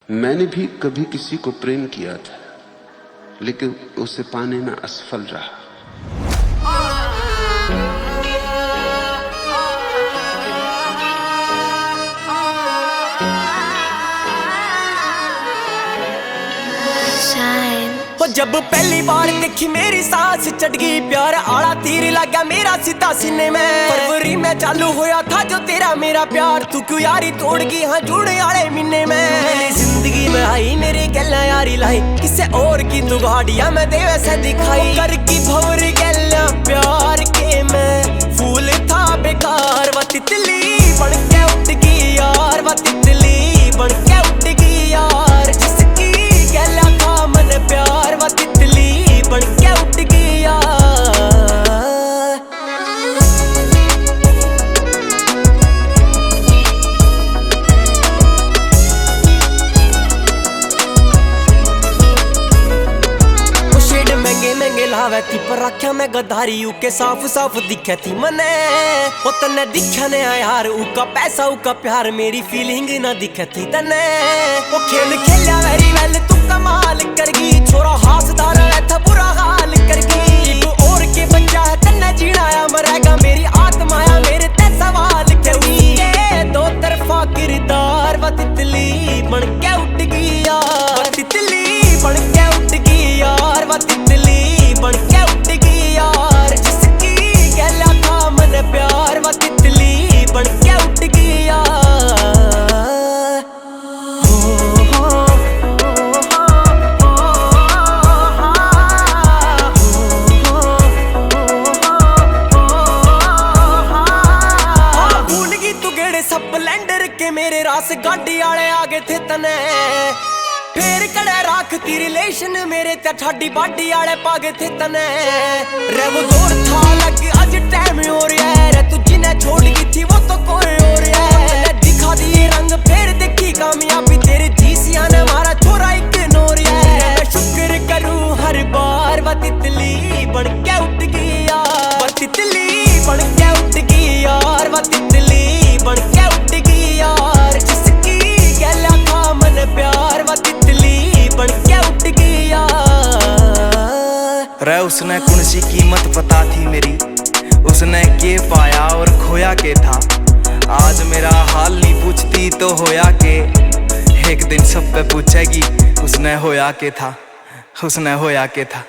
मैंने भी कभी किसी को प्रेम किया था, लेकिन उसे पाने में असफल रहा। जब पहली बार देखी मेरी सांस चढ़ गई, प्यार आला तीर लगा मेरा सीधा सीने में। फरवरी में चालू होया था जो तेरा मेरा प्यार, तू क्यों यारी तोड़ गई हाँ जुड़ने वाले महीने में। मेरी जिंदगी में आई मेरी गल्ला यारी लाई, किसे और की तू गाड़िया में दे वैसे दिखाई। कर की भवर गल्ला प्यार के मैं फूल था बेकार, वो तितली बन के उठ गई यार, वो तितली बन के उठ गई यार। जिसकी गल्ला था मन प्यार, वो तितली बन के उठ गई यार। वो शेड महंगे महंगे लावे थी, पर आख्या मैं गद्दारी उके साफ साफ दिखे थी मने। वो तने दिखे ने यार उका पैसा उका प्यार, मेरी फीलिंग ना दिखे थी तने। वो खेल खेलिया वेरी वेल तू कमाल कर गई, छोरा हासदार था बुरा हाल कर गई। तू और के बच्चा है तन्ने जीना या मरेगा, मेरी आत्मा या मेरे ते सवाल करी। दो तरफा किरदार, वो तितली बन के उठ गई यार, वो तितली बन के उठ गई यार, वो तितली बन के उठ गई यार। जिसकी गला था मन प्यार, वो तितली बन के उठ गई यार। स्प्लेंडर के मेरे रास गाड़ी आले आगे थे तने, फिर कड़े राखती रिलेशन मेरे ते ठाडी बाडी आले पागे थे तने। रेव दौर था लग आज टाइम हो रहा है, तू जिन्हें छोड़ गई थी वो तो कोई और है। दिखा दिए रंग फिर देखी कामयाबी, तेरे जीसिया ने मारा छोरा इग्नोर है। मैं शुक्र करूं हर बार, वो तितली बन के उठ गई यार, वो तितली बन के उठ गई यार, वो तितली बन के उठ गई यार। जिसकी गला था मन प्यार, वो तितली बन के उठ गई यार। रे उसने कौन सी कीमत पता थी मेरी, उसने के पाया और खोया के था। आज मेरा हाल नहीं पूछती तो होया के, एक दिन सब पे पूछेगी उसने होया के था, उसने होया के था।